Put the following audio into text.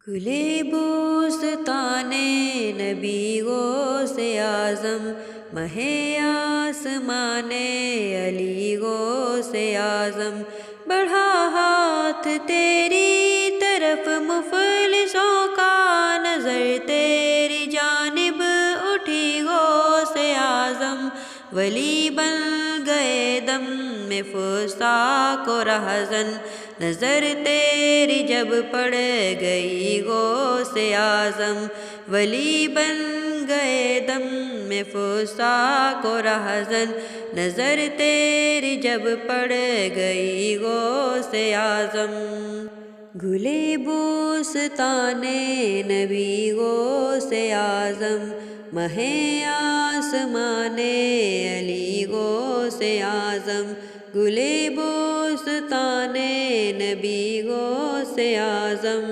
गुले बोस्ताने नबी गो से आज़म महे आसमाने अली गो से आज़म। बढ़ा हाथ तेरी तरफ मुफलिसों का, नज़र तेरी जानिब उठी गो से आज़म। वली बन गए दम में फुस्ताक और रहज़न, नज़र तेरी जब पड़ गई गो से आज़म। वली बन गए दम में फुस्ताक और रहज़न, नज़र तेरी जब पड़ गई गो से आज़म। गुले बोस्ताने नबी गो से आज़म महे आसमाने अली गो से आज़म। गुले बोस्ताने नबी गो से आज़म।